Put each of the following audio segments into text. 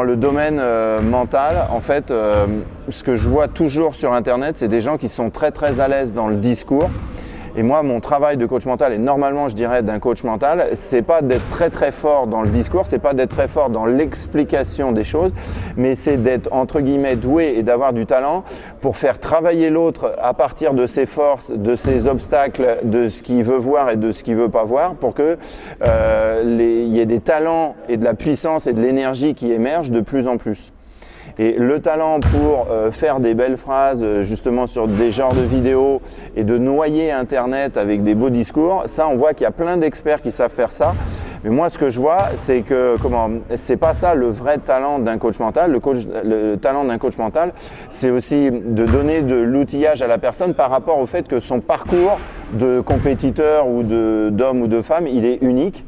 dans le domaine mental, en fait, ce que je vois toujours sur Internet, c'est des gens qui sont très à l'aise dans le discours. Et moi, mon travail de coach mental, et normalement je dirais d'un coach mental, c'est pas d'être très fort dans le discours, c'est pas d'être très fort dans l'explication des choses, mais c'est d'être entre guillemets doué et d'avoir du talent pour faire travailler l'autre à partir de ses forces, de ses obstacles, de ce qu'il veut voir et de ce qu'il veut pas voir, pour que il y ait des talents et de la puissance et de l'énergie qui émergent de plus en plus. Et le talent pour faire des belles phrases justement sur des genres de vidéos et de noyer Internet avec des beaux discours, ça on voit qu'il y a plein d'experts qui savent faire ça. Mais moi ce que je vois, c'est que c'est pas ça le vrai talent d'un coach mental. Le talent d'un coach mental, c'est aussi de donner de l'outillage à la personne par rapport au fait que son parcours de compétiteur ou d'homme ou de femme, il est unique.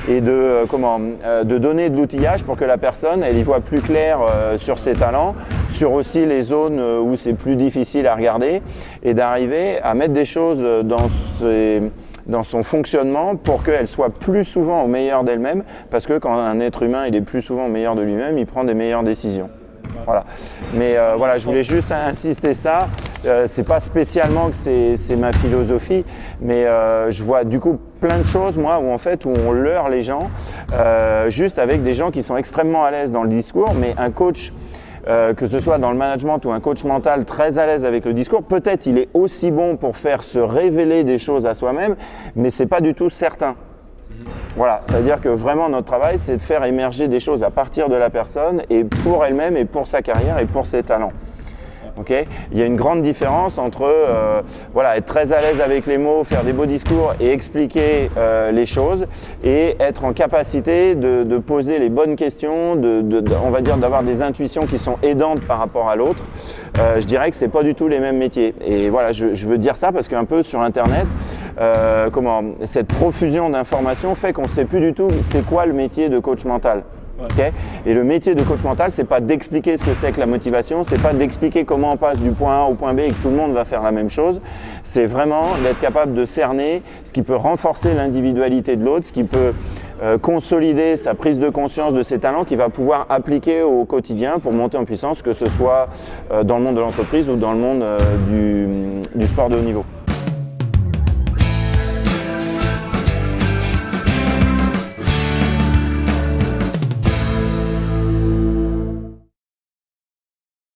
Et de donner de l'outillage pour que la personne elle y voit plus clair sur ses talents, sur aussi les zones où c'est plus difficile à regarder, et d'arriver à mettre des choses dans son fonctionnement pour qu'elle soit plus souvent au meilleur d'elle-même, parce que quand un être humain il est plus souvent au meilleur de lui-même, il prend des meilleures décisions. Voilà. Mais voilà, je voulais juste insister ça. C'est pas spécialement que c'est ma philosophie, mais je vois du coup plein de choses moi où on leurre les gens juste avec des gens qui sont extrêmement à l'aise dans le discours, mais un coach que ce soit dans le management ou un coach mental très à l'aise avec le discours, peut-être il est aussi bon pour faire se révéler des choses à soi-même, mais c'est pas du tout certain. Voilà, c'est-à-dire que vraiment notre travail, c'est de faire émerger des choses à partir de la personne et pour elle-même et pour sa carrière et pour ses talents. Okay, il y a une grande différence entre voilà, être très à l'aise avec les mots, faire des beaux discours et expliquer les choses, et être en capacité de poser les bonnes questions, on va dire d'avoir des intuitions qui sont aidantes par rapport à l'autre. Je dirais que c'est pas du tout les mêmes métiers. Et voilà, je veux dire ça parce qu'un peu sur Internet, cette profusion d'informations fait qu'on ne sait plus du tout c'est quoi le métier de coach mental. Okay. Et le métier de coach mental, c'est pas d'expliquer ce que c'est que la motivation, c'est pas d'expliquer comment on passe du point A au point B et que tout le monde va faire la même chose. C'est vraiment d'être capable de cerner ce qui peut renforcer l'individualité de l'autre, ce qui peut consolider sa prise de conscience de ses talents qu'il va pouvoir appliquer au quotidien pour monter en puissance, que ce soit dans le monde de l'entreprise ou dans le monde du sport de haut niveau.